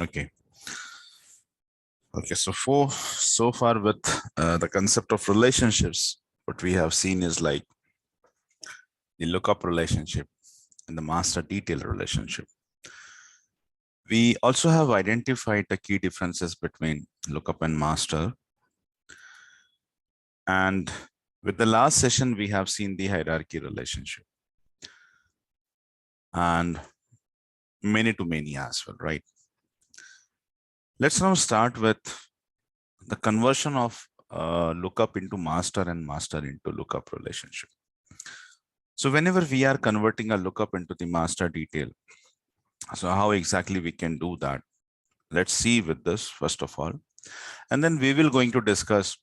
Okay. Okay, so far with the concept of relationships, what we have seen is like the lookup relationship and the master detail relationship. We also have identified the key differences between lookup and master. And with the last session, we have seen the hierarchy relationship and many to many as well, right? Let's now start with the conversion of lookup into master and master into lookup relationship. So whenever we are converting a lookup into the master detail, so how exactly we can do that? Let's see with this first of all, and then we will going to discuss,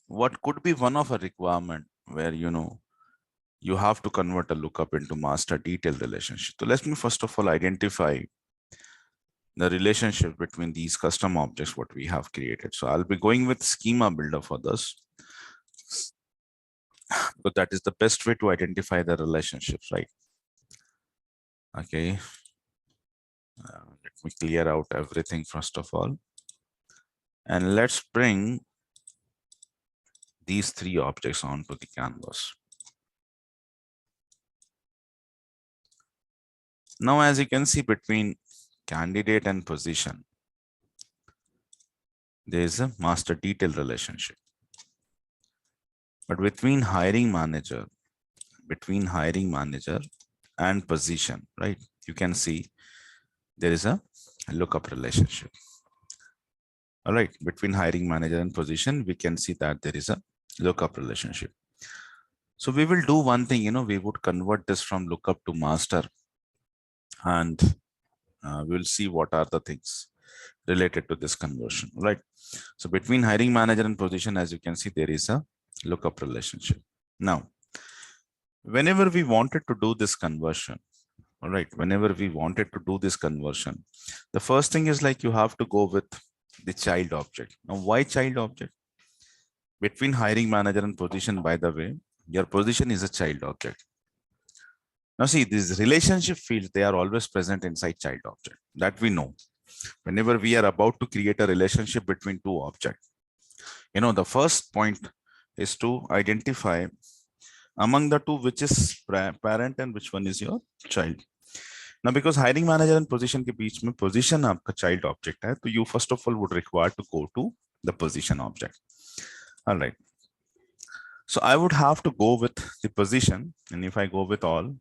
what could be one of a requirement where, you have to convert a lookup into master detail relationship. So let me first of all identify the relationship between these custom objects, what we have created. So I'll be going with schema builder for this, but that is the best way to identify the relationships, right? Okay. Let me clear out everything first of all. And let's bring these three objects onto the canvas. Now, as you can see, between candidate and position, there is a master detail relationship. But between hiring manager and position, right? You can see there is a lookup relationship. All right, between hiring manager and position, we can see that there is a lookup relationship. So we will do one thing, we would convert this from lookup to master, and we'll see what are the things related to this conversion, right? So between hiring manager and position, as you can see, there is a lookup relationship. Now, whenever we wanted to do this conversion, all right, the first thing is like you have to go with the child object. Now, why child object? Between hiring manager and position, by the way, your position is a child object. Now see, these relationship fields, they are always present inside child object. That we know. Whenever we are about to create a relationship between two objects, the first point is to identify among the two which is parent and which one is your child. Now, because hiring manager and position के बीच में position आपका child object है, तो you first of all would require to go to the position object. All right. So I would have to go with the position, and if I go with all,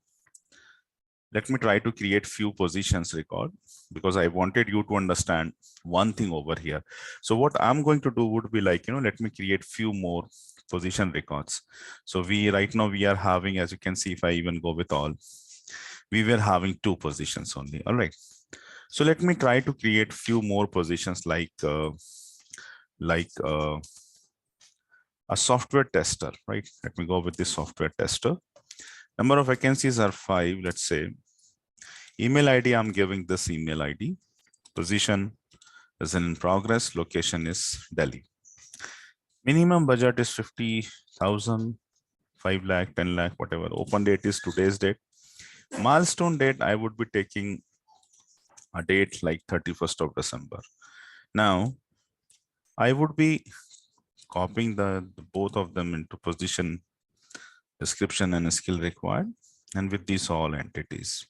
let me try to create few positions record, because I wanted you to understand one thing over here. So what I'm going to do would be like, let me create few more position records. So right now we are having, as you can see, if I even go with all, we were having two positions only. All right. So let me try to create few more positions like a software tester, right? Let me go with the software tester. Number of vacancies are 5, let's say. Email ID, I'm giving this email ID. Position is in progress. Location is Delhi. Minimum budget is 50,000, 5 lakh, 10 lakh, whatever. Open date is today's date. Milestone date, I would be taking a date like 31st of December. Now, I would be copying the both of them into position, description, and skill required, and with these all entities.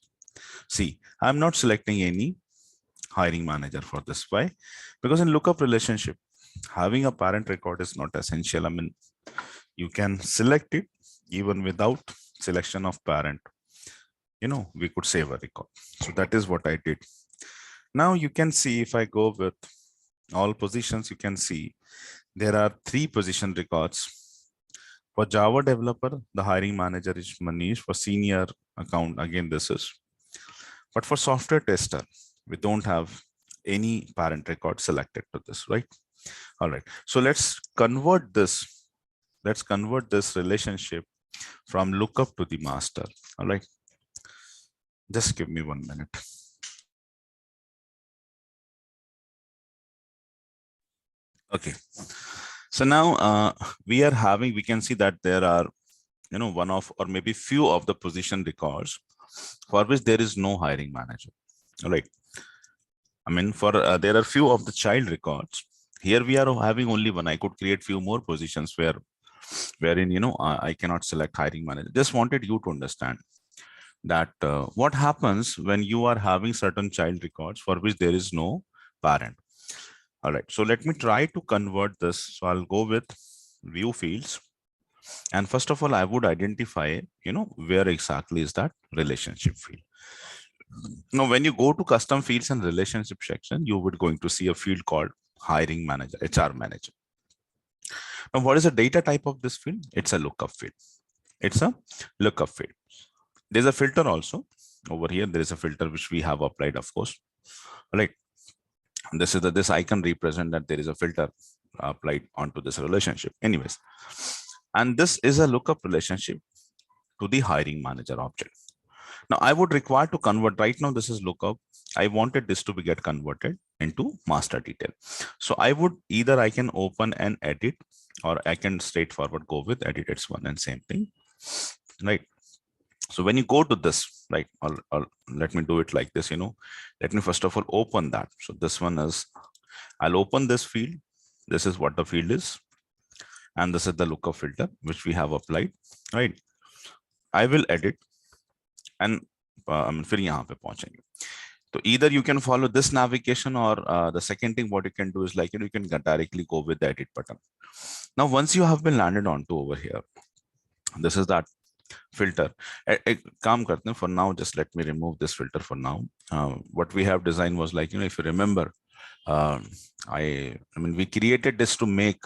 See, I'm not selecting any hiring manager for this. Why? Because in lookup relationship, having a parent record is not essential. I mean, you can select it even without selection of parent. We could save a record. So that is what I did. Now you can see if I go with all positions, you can see there are 3 position records. For Java developer, the hiring manager is Manish. For senior account, again, this is. But for software tester, we don't have any parent record selected to this, right? All right. So let's convert this. Let's convert this relationship from lookup to the master. All right. Just give me 1 minute. Okay. So now we can see that there are, one of, or maybe few of the position records for which there is no hiring manager. All right. I mean, for there are few of the child records. Here we are having only one. I could create few more positions wherein, I cannot select hiring manager. Just wanted you to understand that what happens when you are having certain child records for which there is no parent. All right, so let me try to convert this. So I'll go with view fields. And first of all, I would identify, where exactly is that relationship field. Now, when you go to custom fields and relationship section, you would going to see a field called hiring manager, HR manager. Now, what is the data type of this field? It's a lookup field. It's a lookup field. There's a filter also over here. There is a filter which we have applied, of course. All right. This icon represent that there is a filter applied onto this relationship. Anyways, and this is a lookup relationship to the hiring manager object. Now I would require to convert. Right now this is lookup. I wanted this to be get converted into master detail. So I would either I can open and edit, or I can straightforward go with edit. It's one and same thing, right? So when you go to this, right, let me do it like this, let me first of all open that. So this one is, I'll open this field. This is what the field is. And this is the lookup filter, which we have applied, right? I will edit and फिर यहाँ पे पहुंचेंगे. So either you can follow this navigation, or the second thing what you can do is like, you can directly go with the edit button. Now, once you have been landed onto over here, this is that filter. काम करते हैं for now. Just let me remove this filter for now. What we have designed was like, if you remember, I mean, we created this to make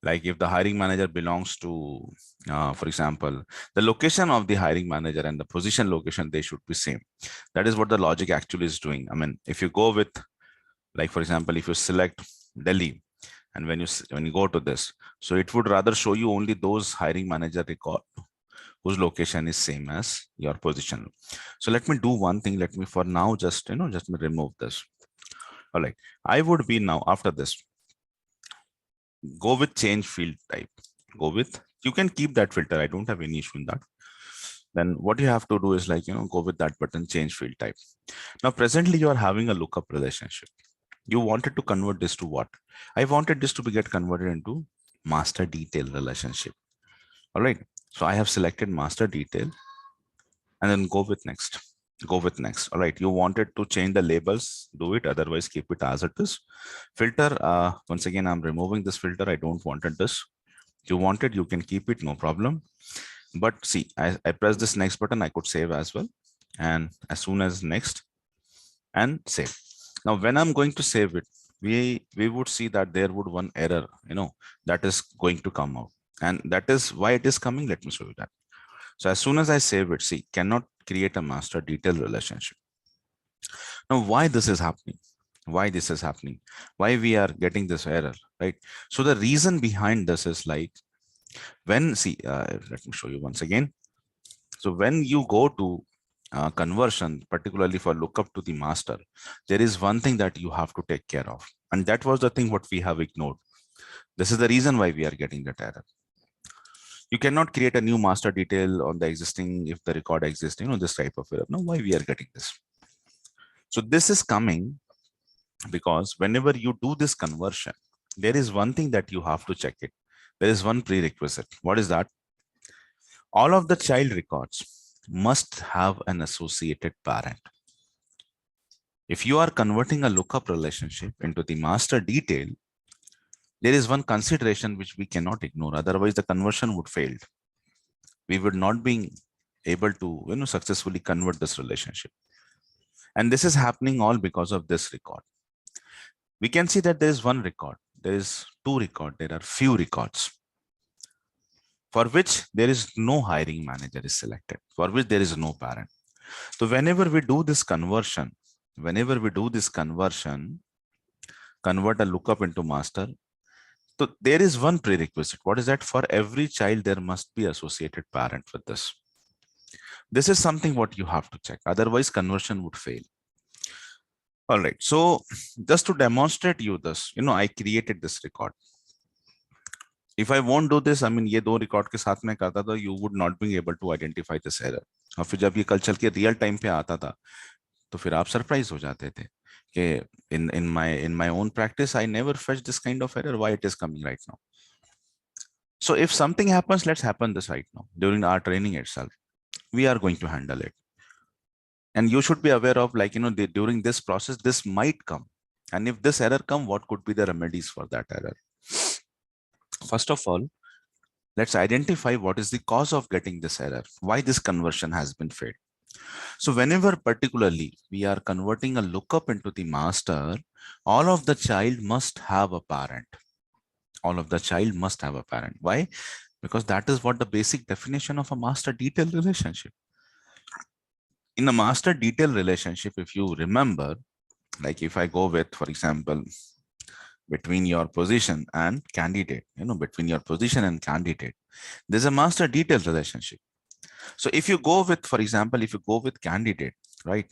like if the hiring manager belongs to, for example, the location of the hiring manager and the position location, they should be same. That is what the logic actually is doing. I mean, if you go with, like, for example, if you select Delhi, and when you go to this, so it would rather show you only those hiring manager record whose location is same as your position. So let me do one thing. Let me for now just remove this. All right, I would be now after this, go with change field type. Go with, you can keep that filter. I don't have any issue in that. Then what you have to do is like, go with that button, change field type. Now, presently you are having a lookup relationship. You wanted to convert this to what? I wanted this to be get converted into master detail relationship. All right. So I have selected master detail and then go with next. Go with next. All right. You wanted to change the labels, do it. Otherwise, keep it as it is. Filter. Once again, I'm removing this filter. I don't wanted this. You wanted, you can keep it, no problem. But see, I press this next button, I could save as well. And as soon as next and save. Now, when I'm going to save it, we would see that there would one error, that is going to come out. And that is why it is coming. Let me show you that. So as soon as I save it, see, cannot create a master detail relationship. Now, why this is happening? Why this is happening? Why we are getting this error, right? So the reason behind this is like, when, see, let me show you once again. So when you go to conversion, particularly for lookup to the master, there is one thing that you have to take care of. And that was the thing what we have ignored. This is the reason why we are getting that error. You cannot create a new master detail on the existing if the record exists, this type of error. Now, why we are getting this? So this is coming because whenever you do this conversion, there is one thing that you have to check it. There is one prerequisite. What is that? All of the child records must have an associated parent. If you are converting a lookup relationship into the master detail, there is one consideration which we cannot ignore. Otherwise, the conversion would fail. We would not be able to successfully convert this relationship. And this is happening all because of this record. We can see that there is one record, there is two records, there are few records for which there is no hiring manager is selected, for which there is no parent. So whenever we do this conversion, convert a lookup into master, so there is one prerequisite. What is that? For every child, there must be associated parent with this. This is something what you have to check. Otherwise, conversion would fail. All right. So just to demonstrate you this, I created this record. If I won't do this, I mean, ये दो record के साथ में करता था, you would not be able to identify this error. और फिर जब ये कल चल के real time पे आता था, तो फिर आप surprise हो जाते थे Okay, in my own practice, I never fetch this kind of error. Why it is coming right now? So if something happens, let's happen this right now during our training itself. We are going to handle it, and you should be aware of, like, during this process, this might come, and if this error come, what could be the remedies for that error? First of all, let's identify what is the cause of getting this error. Why this conversion has been failed? So whenever particularly we are converting a lookup into the master, all of the child must have a parent. All of the child must have a parent. Why? Because that is what the basic definition of a master detail relationship. In a master detail relationship, if you remember, like if I go with, for example, between your position and candidate, between your position and candidate, there's a master detail relationship. So if you go with, for example, if you go with candidate, right,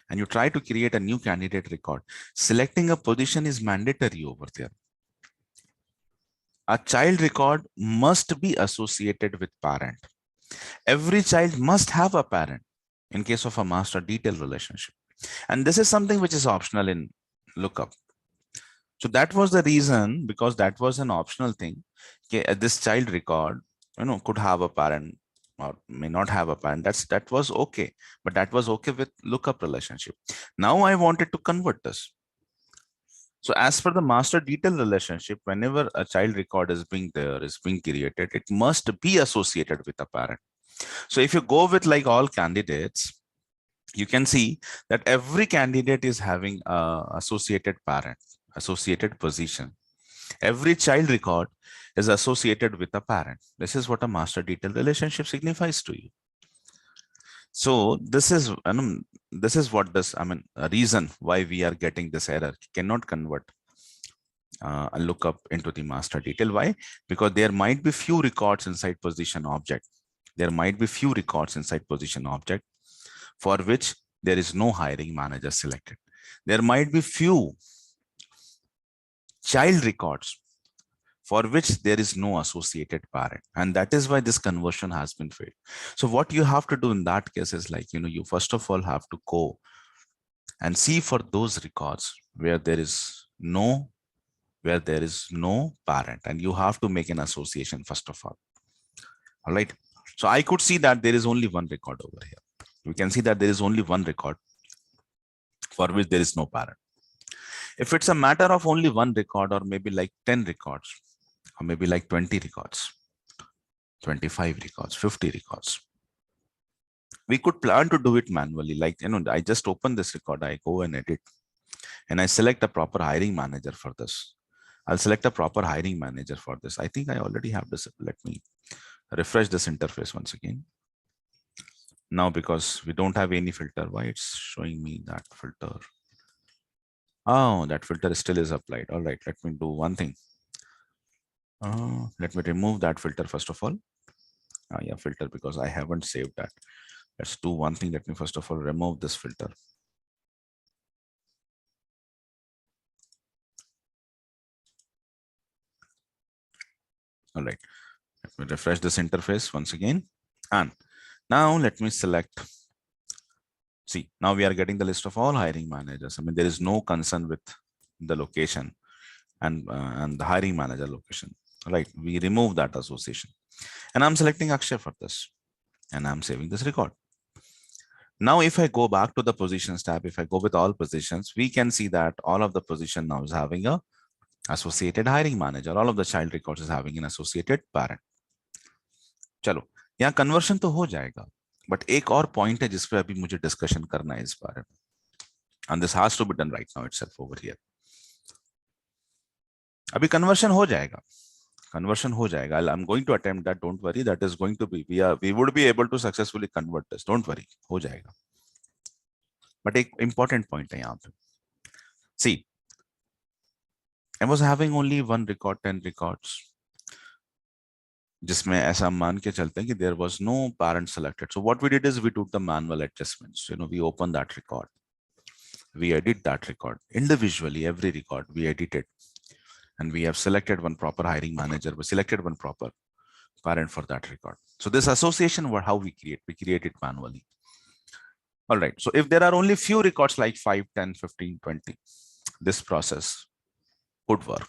and you try to create a new candidate record, selecting a position is mandatory over there. A child record must be associated with parent. Every child must have a parent in case of a master detail relationship. And this is something which is optional in lookup. So that was the reason, because that was an optional thing. Okay, this child record, could have a parent or may not have a parent. That was okay, but that was okay with lookup relationship. Now I wanted to convert this. So as per the master detail relationship, whenever a child record is being created, it must be associated with a parent. So if you go with like all candidates, you can see that every candidate is having a associated parent, associated position. Every child record is associated with a parent. This is what a master detail relationship signifies to you. So this is, this is what this, a reason why we are getting this error. You cannot convert a lookup into the master detail. Why? Because there might be few records inside position object. There might be few records inside position object for which there is no hiring manager selected. There might be few child records for which there is no associated parent. And that is why this conversion has been failed. So what you have to do in that case is, like, you first of all have to go and see for those records where there is no parent, and you have to make an association first of all. All right. So I could see that there is only one record over here. We can see that there is only one record for which there is no parent. If it's a matter of only one record, or maybe like 10 records, or maybe like 20 records, 25 records, 50 records, we could plan to do it manually. Like, I just open this record, I go and edit, and I select a proper hiring manager for this. I'll select a proper hiring manager for this. I think I already have this. Let me refresh this interface once again. Now, because we don't have any filter, why it's showing me that filter? Oh, that filter still is applied. All right, let me do one thing. Let me remove that filter first of all. Yeah, filter, because I haven't saved that. Let's do one thing. Let me first of all remove this filter. All right, let me refresh this interface once again. And now let me select. See, now we are getting the list of all hiring managers. There is no concern with the location and the hiring manager location. Right, we remove that association, and I'm selecting Akshay for this, and I'm saving this record. Now, if I go back to the positions tab, if I go with all positions, we can see that all of the position now is having a associated hiring manager. All of the child records is having an associated parent. चलो, यहाँ conversion तो हो जाएगा, but एक और point है जिस पे अभी मुझे discussion करना है इस बारे में. And this has to be done right now itself over here. अभी conversion हो जाएगा. Conversion हो जाएगा. I'm going to attempt that. Don't worry. That is going to be, we would be able to successfully convert this. Don't worry. हो जाएगा. But एक important point है यहाँ पे. See, I was having only one record, 10 records, जिसमें ऐसा मान के चलते हैं कि there was no parent selected. So what we did is we took the manual adjustments. We open that record. We edit that record individually. Every record we edited, and we have selected one proper hiring manager. We selected one proper parent for that record. So this association, how we create it manually. All right. So if there are only few records like 5, 10, 15, 20, this process could work.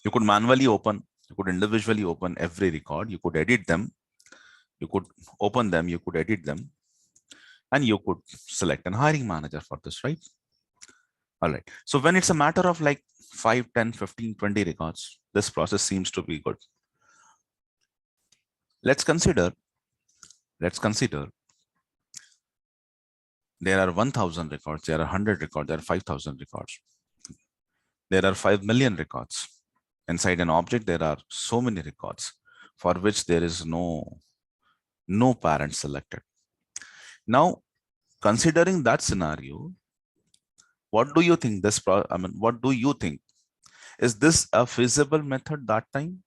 You could manually open, you could individually open every record, you could edit them, you could open them, you could edit them, and you could select an hiring manager for this, right? All right. So when it's a matter of like 5, 10, 15, 20 records, this process seems to be good. Let's consider there are 1,000 records, there are 100 records, there are 5,000 records. There are 5 million records. Inside an object, there are so many records for which there is no parent selected. Now, considering that scenario, what do you think what do you think? Is this a feasible method that time?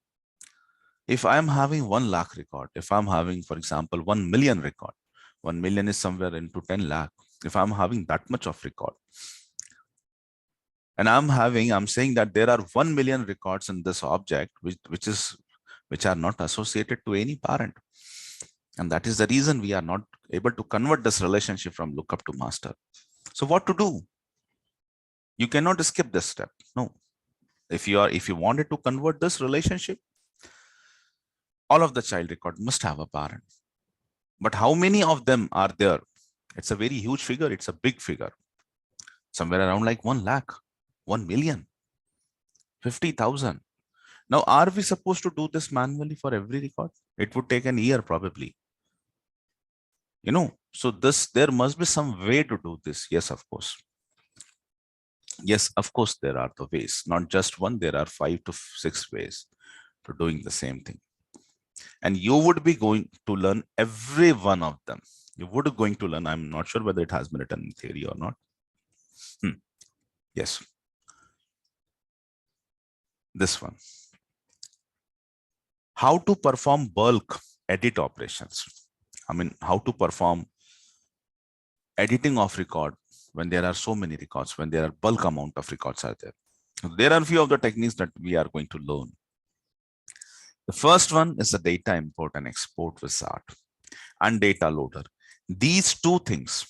If I'm having 1 lakh record, if I'm having, for example, 1 million record, 1 million is somewhere into 10 lakh. If I'm having that much of record, and I'm saying that there are 1 million records in this object, which are not associated to any parent. And that is the reason we are not able to convert this relationship from lookup to master. So what to do? You cannot skip this step. No. If you wanted to convert this relationship, all of the child record must have a parent. But how many of them are there? It's a very huge figure. It's a big figure. Somewhere around like 1 lakh, 1 million, 50,000. Now, are we supposed to do this manually for every record? It would take an year probably. So there must be some way to do this. Yes, of course. Yes, of course, there are the ways, not just one, there are 5 to 6 ways to doing the same thing. And you would be going to learn every one of them. You would going to learn. I'm not sure whether it has been written in theory or not. Yes. This one. How to perform bulk edit operations. How to perform editing of record when there are so many records, when there are bulk amount of records are there. There are a few of the techniques that we are going to learn. The first one is the data import and export wizard and data loader. These two things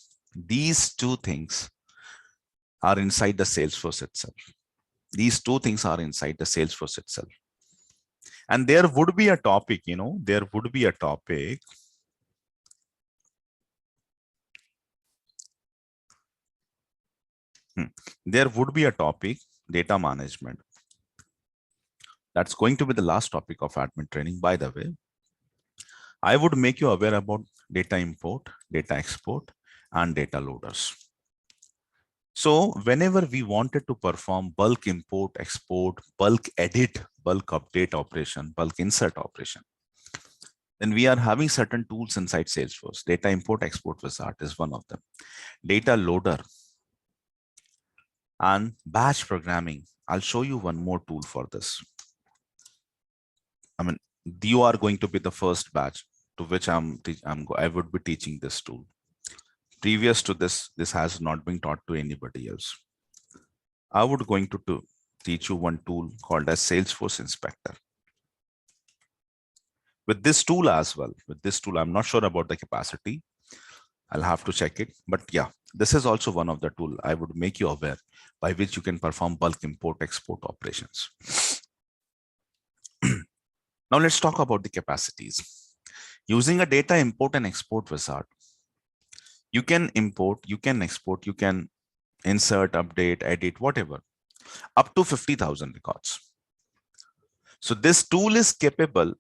are inside the Salesforce itself. These two things are inside the Salesforce itself. And there would be a topic, there would be a topic. There would be a topic, data management. That's going to be the last topic of admin training, by the way. I would make you aware about data import, data export, and data loaders. So whenever we wanted to perform bulk import, export, bulk edit, bulk update operation, bulk insert operation, then we are having certain tools inside Salesforce. Data import, export wizard is one of them. Data loader and batch programming. I'll show you one more tool for this. You are going to be the first batch to which I would be teaching this tool. Previous to this has not been taught to anybody else. I would going to teach you one tool called as Salesforce Inspector. With this tool as well, I'm not sure about the capacity. I'll have to check it. But yeah, this is also one of the tool I would make you aware by which you can perform bulk import export operations. Now let's talk about the capacities. Using a data import and export wizard, you can import, you can export, you can insert, update, edit, whatever, up to 50,000 records. So this tool is capable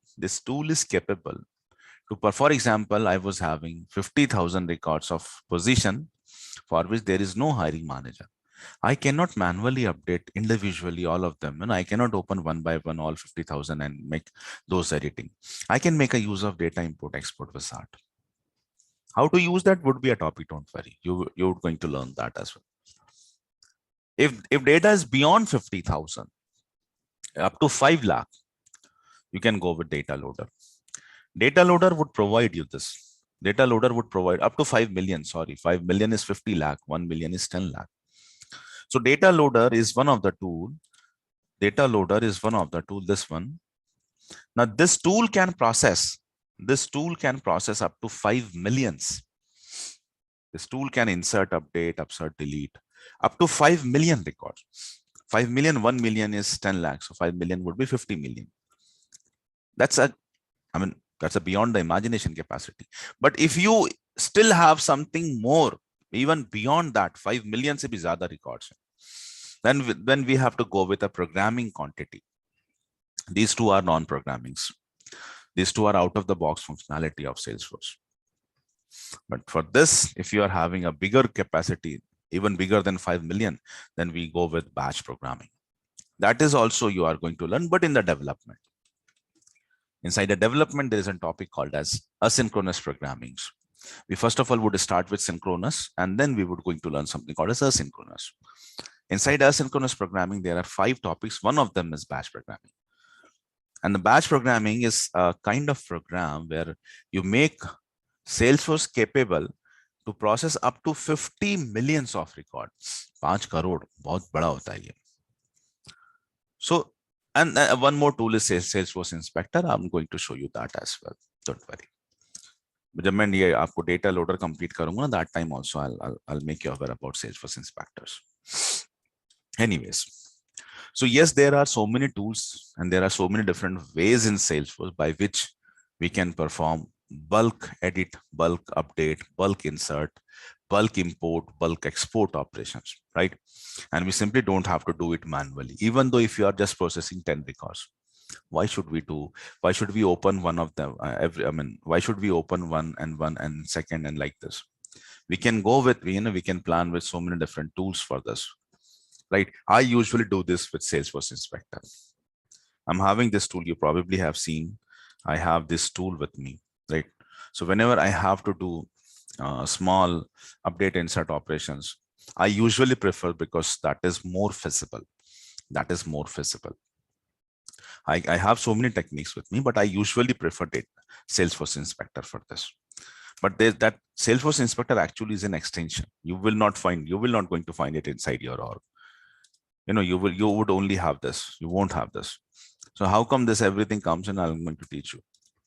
to, for example, I was having 50,000 records of position for which there is no hiring manager. I cannot manually update individually all of them, and I cannot open one by one all 50,000 and make those editing. I can make a use of data import export wizard. How to use that would be a topic, don't worry. You're going to learn that as well. If data is beyond 50,000, up to 5 lakh, you can go with data loader. Data loader would provide you this. Data loader would provide up to 5 million. Sorry, 5 million is 50 lakh, 1 million is 10 lakh. So data loader is one of the tool. Data loader is one of the tool, this one. Now this tool can process up to 5 millions. This tool can insert, update, delete up to 5 million records. 5 million, 1 million is 10 lakhs. So 5 million would be 50 million. That's a beyond the imagination capacity. But if you still have something more, even beyond that, 5 million se bhi zyada records, then we have to go with a programming quantity. These two are non-programmings. These two are out of the box functionality of Salesforce. But for this, if you are having a bigger capacity, even bigger than 5 million, then we go with batch programming. That is also you are going to learn, but in the development. Inside the development, there is a topic called as asynchronous programming. We first of all would start with synchronous, and then we would going to learn something called as asynchronous. Inside asynchronous programming, there are 5 topics. One of them is batch programming. And the batch programming is a kind of program where you make Salesforce capable to process up to 50 millions of records. 5 crore, बहुत बड़ा होता है ये. So, and one more tool is Salesforce Inspector. I'm going to show you that as well. Don't worry. जब मैं ये आपको data loader complete करूँगा, that time also I'll make you aware about Salesforce inspectors. Anyways, so yes, there are so many tools and there are so many different ways in Salesforce by which we can perform bulk edit, bulk update, bulk insert, bulk import, bulk export operations, right? And we simply don't have to do it manually, even though if you are just processing 10 records. Why should we open one of them why should we open one and second and like this? We can go with, we can plan with so many different tools for this, right? I usually do this with Salesforce Inspector. I'm having this tool, you probably have seen, I have this tool with me, right? So whenever I have to do small update insert operations, I usually prefer, because that is more feasible. I have so many techniques with me, but I usually prefer Salesforce Inspector for this. But that Salesforce Inspector actually is an extension. You will not going to find it inside your org. You would only have this. You won't have this. So how come this everything comes in? I'm going to teach you.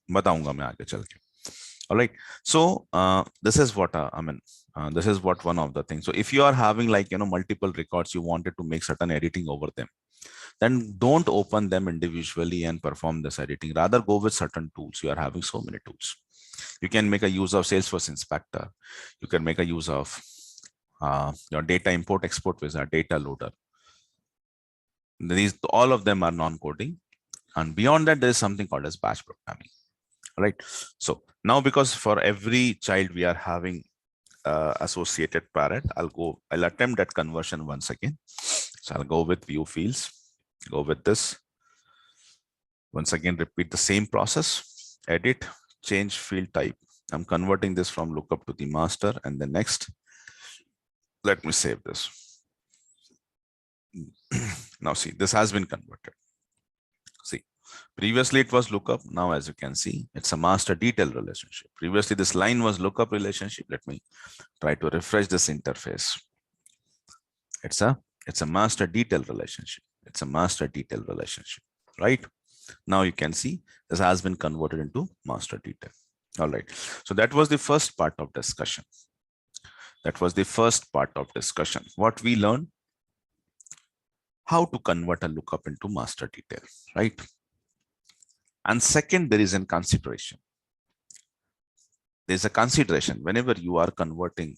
बताऊंगा मैं आगे चल के. All right. So this is what this is what one of the things. So if you are having multiple records, you wanted to make certain editing over them, then don't open them individually and perform this editing. Rather go with certain tools. You are having so many tools. You can make a use of Salesforce Inspector. You can make a use of your data import export wizard, data loader. All of them are non-coding. And beyond that, there is something called as batch programming. All right. So now, because for every child we are having associated parent, I'll attempt that conversion once again. So I'll go with view fields, go with this. Once again, repeat the same process, edit, change field type. I'm converting this from lookup to the master, and then next, let me save this. Now see, this has been converted. See, previously it was lookup. Now, as you can see, it's a master detail relationship. Previously, this line was lookup relationship. Let me try to refresh this interface. It's a master detail relationship. It's a master detail relationship, right? Now you can see this has been converted into master detail. All right. So that was the first part of discussion. What we learned, how to convert a lookup into master detail, right? And second, there is a consideration. There's a consideration whenever you are converting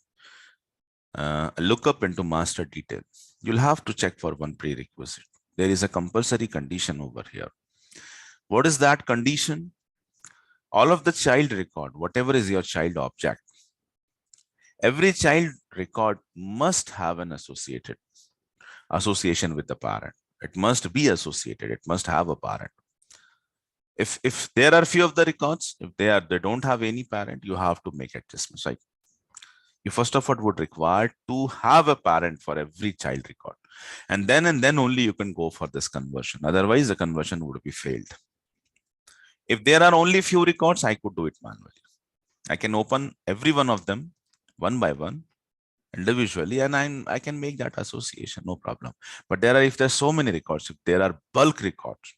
a lookup into master detail, you'll have to check for one prerequisite. There is a compulsory condition over here. What is that condition? All of the child record, whatever is your child object, every child record must have an association with the parent. It must be associated. It must have a parent. If there are few of the records, if they don't have any parent, you have to make adjustments. Right? You first of all would require to have a parent for every child record, and then only you can go for this conversion. Otherwise, the conversion would be failed. If there are only few records, I could do it manually. I can open every one of them one by one individually, and I can make that association, no problem. But if there's so many records, if there are bulk records,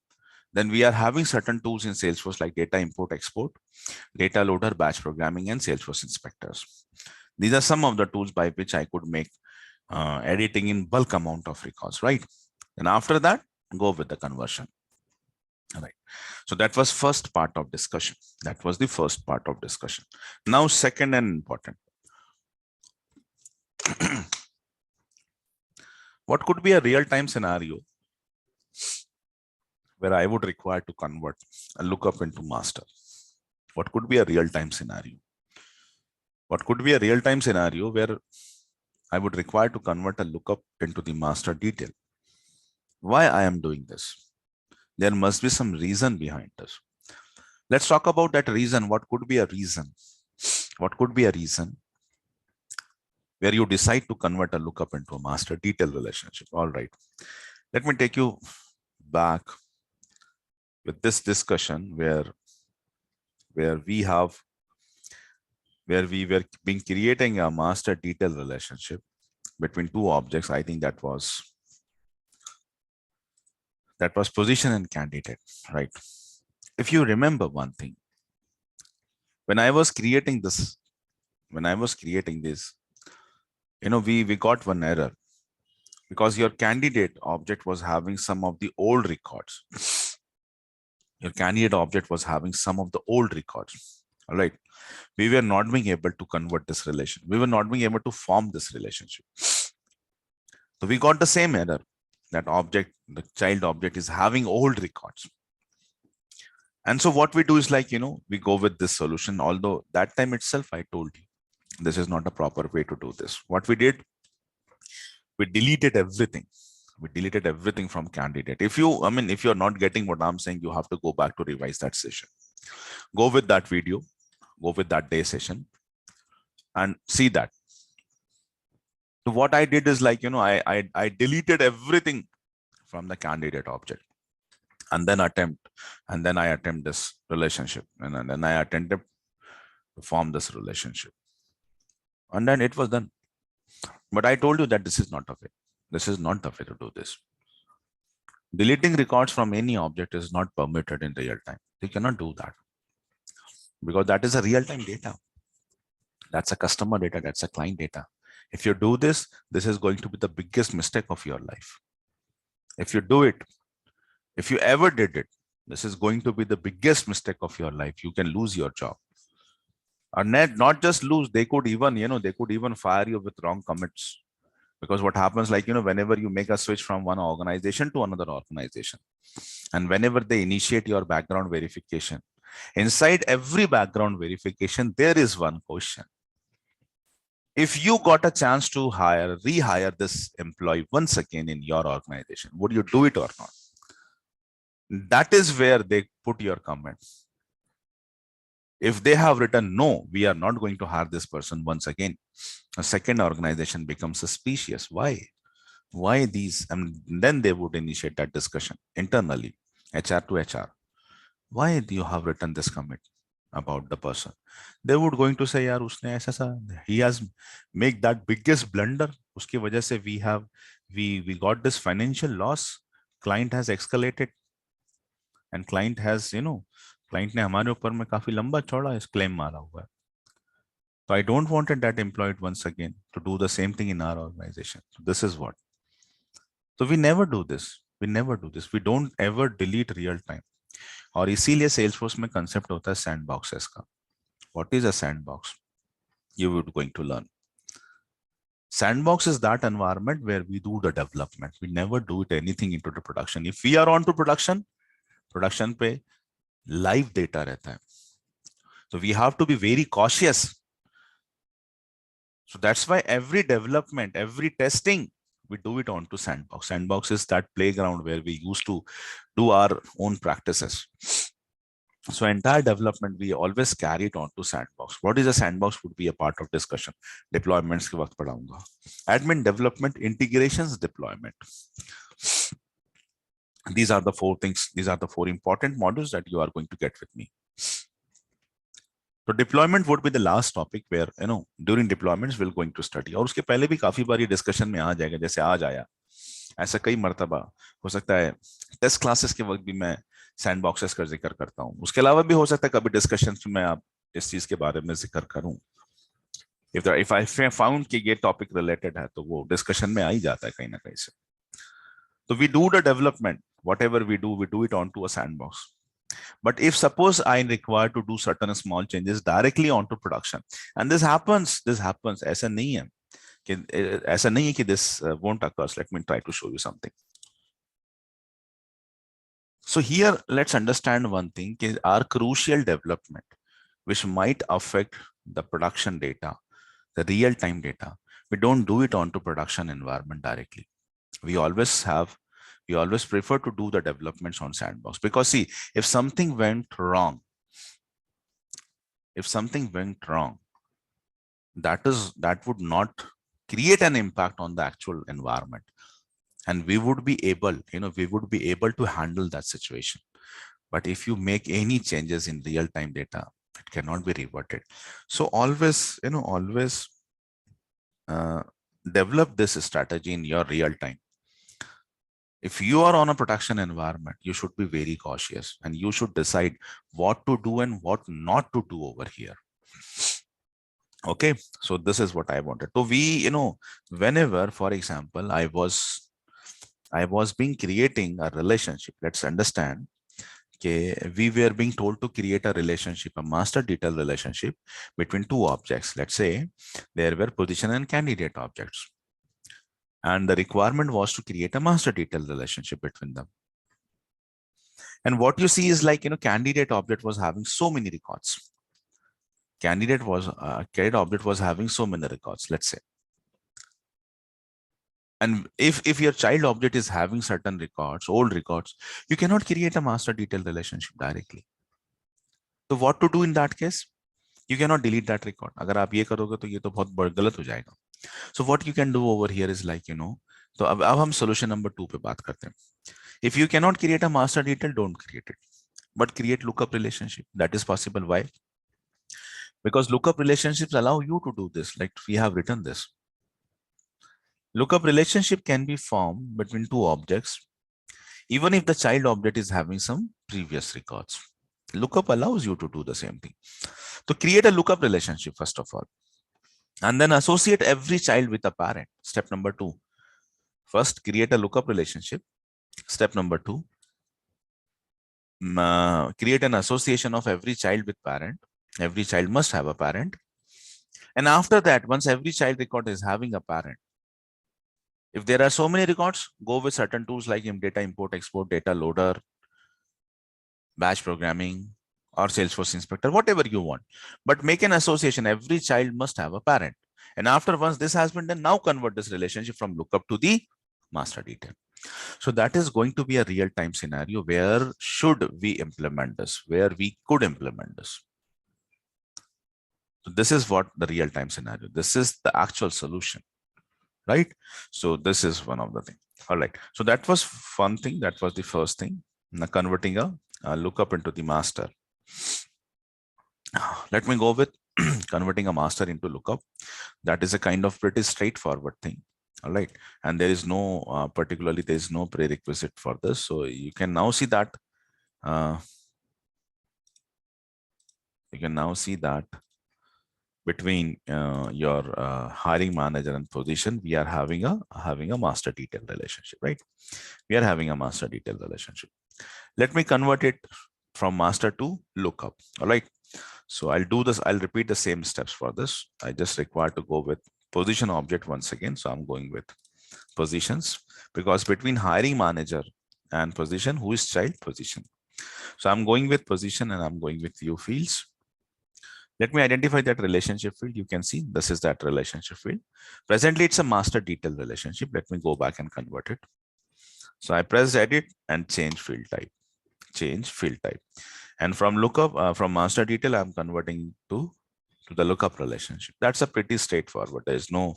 then we are having certain tools in Salesforce like data import export, data loader, batch programming, and Salesforce inspectors. These are some of the tools by which I could make editing in bulk amount of records, right? And after that, go with the conversion. All right. So that was first part of discussion. That was the first part of discussion. Now, second and important. What could be a real-time scenario where I would require to convert a lookup into master? What could be a real-time scenario? What could be a real-time scenario where I would require to convert a lookup into the master detail? Why I am doing this? There must be some reason behind this. Let's talk about that reason. What could be a reason? What could be a reason where you decide to convert a lookup into a master detail relationship? All right. Let me take you back with this discussion where we were being creating a master detail relationship between two objects. I think that was position and candidate, right? If you remember one thing, when I was creating this, we got one error because your candidate object was having some of the old records. Your candidate object was having some of the old records. All right. We were not being able to convert this relation. We were not being able to form this relationship. So we got the same error. That object, the child object, is having old records. And so what we do is like, we go with this solution. Although that time itself, I told you, this is not a proper way to do this. What we did, we deleted everything. We deleted everything from candidate. If you're not getting what I'm saying, you have to go back to revise that session. Go with that video, go with that day session and see that. So what I did is like, I deleted everything from the candidate object and then I attempt this relationship and then I attempted to form this relationship. And then it was done. But I told you that this is not a way. This is not the way to do this. Deleting records from any object is not permitted in real time. You cannot do that because that is a real-time data. That's a customer data. That's a client data. If you do this, this is going to be the biggest mistake of your life. If you do it, if you ever did it, this is going to be the biggest mistake of your life. You can lose your job. Or not just lose, they could even fire you with wrong commits. Because what happens, like, whenever you make a switch from one organization to another organization, and whenever they initiate your background verification, inside every background verification, there is one question. If you got a chance to rehire this employee once again in your organization, would you do it or not? That is where they put your comments. If they have written, no, we are not going to hire this person once again, a second organization becomes suspicious. Why these? And then they would initiate that discussion internally, HR to HR. Why do you have written this comment about the person? They would going to say, yaar, usne aisa sa, he has made that biggest blunder. Uski wajah se we got this financial loss. Client has escalated, and client has, client ने हमारे ऊपर में काफी लंबा चौड़ा इस claim मारा हुआ है. So I don't want that employee once again to do the same thing in our organization. So this is what. So we never do this. We never do this. We don't ever delete real time. और इसीलिए Salesforce में concept होता है sandboxes का. What is a sandbox? You would going to learn. Sandbox is that environment where we do the development. We never do it anything into the production. If we are on to production पे live data रहता है. So we have to be very cautious. So that's why every development, every testing, we do it onto sandbox. Sandbox is that playground where we used to do our own practices. So entire development, we always carry it onto sandbox. What is a sandbox would be a part of discussion. Deployments के वक्त पढ़ाऊंगा. Admin development, integrations, deployment. These are the four things. These are the four important modules that you are going to get with me. So deployment would be the last topic where, during deployments we're going to study. और उसके पहले भी काफी बारी discussion में आ जाएगा, जैसे आज आया. ऐसा कई मर्तबा हो सकता है टेस्ट क्लासेस के वक्त भी मैं सैंडबॉक्सेस का जिक्र करता हूँ. उसके अलावा भी हो सकता है कभी डिस्कशन में आप इस चीज के बारे में जिक्र करूं. if I found कि ये topic related है तो वो discussion में आ ही जाता है कहीं ना कहीं से. So we do the development, whatever we do it onto a sandbox. But if suppose I require to do certain small changes directly onto production, and this happens, ऐसा नहीं है कि this won't occur. Let me try to show you something. So here, let's understand one thing, our crucial development, which might affect the production data, the real-time data, we don't do it onto production environment directly. We always prefer to do the developments on sandbox, because see, if something went wrong, that would not create an impact on the actual environment, and we would be able to handle that situation. But if you make any changes in real-time data, it cannot be reverted. So always develop this strategy in your real time. If you are on a production environment, you should be very cautious, and you should decide what to do and what not to do over here. Okay, so this is what I wanted. So we, whenever, for example, I was creating a relationship, let's understand, okay, we were being told to create a relationship, a master detail relationship between two objects. Let's say there were position and candidate objects, and the requirement was to create a master detail relationship between them. And what you see is like, candidate object was having so many records. Candidate object was having so many records, let's say. And if your child object is having certain records, old records, you cannot create a master detail relationship directly. So what to do in that case? You cannot delete that record. अगर आप ये करोगे तो ये तो बहुत गलत हो जाएगा. So what you can do over here is like, तो अब हम solution number 2 पे बात करते हैं. If you cannot create a master detail, don't create it, but create lookup relationship. That is possible. Why? Because lookup relationships allow you to do this. Like we have written this. Lookup relationship can be formed between two objects, even if the child object is having some previous records. Lookup allows you to do the same thing. So create a lookup relationship first of all, and then associate every child with a parent. Step number 2. First, create a lookup relationship. Step number 2, create an association of every child with parent. Every child must have a parent. And after that, once every child record is having a parent, if there are so many records, go with certain tools like data import, export, data loader, batch programming, or Salesforce inspector, whatever you want. But make an association. Every child must have a parent. And after once this has been done, now convert this relationship from lookup to the master detail. So that is going to be a real-time scenario where should we implement this, where we could implement this. So this is what the real-time scenario. This is the actual solution, right? So this is one of the things. All right. So that was one thing. That was the first thing. Now converting a lookup into the master. Let me go with converting a master into lookup. That is a kind of pretty straightforward thing. All right. And there is no, particularly, there is no prerequisite for this. So you can now see that. Between your hiring manager and position, we are having a master detail relationship, right? We are having a master detail relationship. Let me convert it from master to lookup. All right. So I'll do this. I'll repeat the same steps for this. I just require to go with position object once again. So I'm going with positions, because between hiring manager and position, who is child? Position. So I'm going with position and I'm going with view fields. Let me identify that relationship field. You can see this is that relationship field. Presently, it's a master detail relationship. Let me go back and convert it. So I press edit and change field type. Change field type. And from lookup, from master detail, I'm converting to the lookup relationship. That's a pretty straightforward. There is no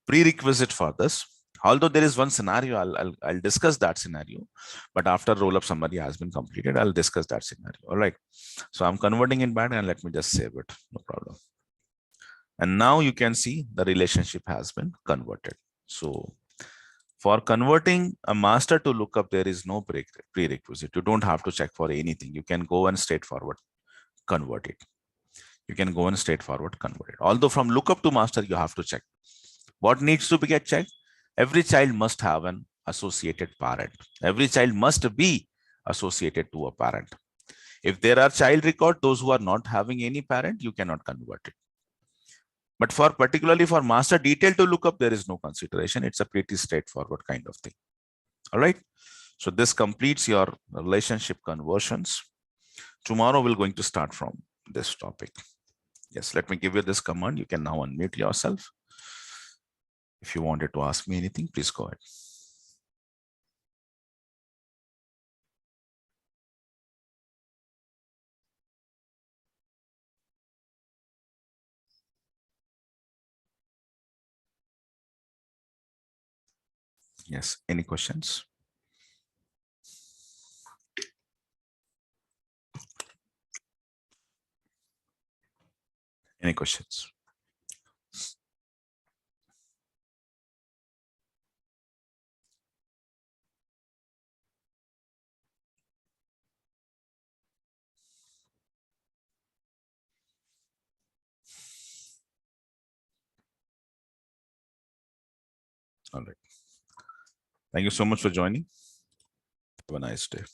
prerequisite for this. Although there is one scenario, I'll discuss that scenario. But after roll-up summary has been completed, I'll discuss that scenario. All right. So I'm converting it back and let me just save it. No problem. And now you can see the relationship has been converted. So for converting a master to lookup, there is no prerequisite. You don't have to check for anything. You can go and straightforward convert it. you can go and straightforward convert it. Although from lookup to master, you have to check. What needs to be get checked? Every child must have an associated parent. Every child must be associated to a parent. If there are child record, those who are not having any parent, you cannot convert it. But for particularly for master detail to look up, there is no consideration. It's a pretty straightforward kind of thing. All right. So this completes your relationship conversions. Tomorrow we're going to start from this topic. Yes, let me give you this command. You can now unmute yourself. If you wanted to ask me anything, please go ahead. Yes, any questions? Any questions? All right. Thank you so much for joining. Have a nice day.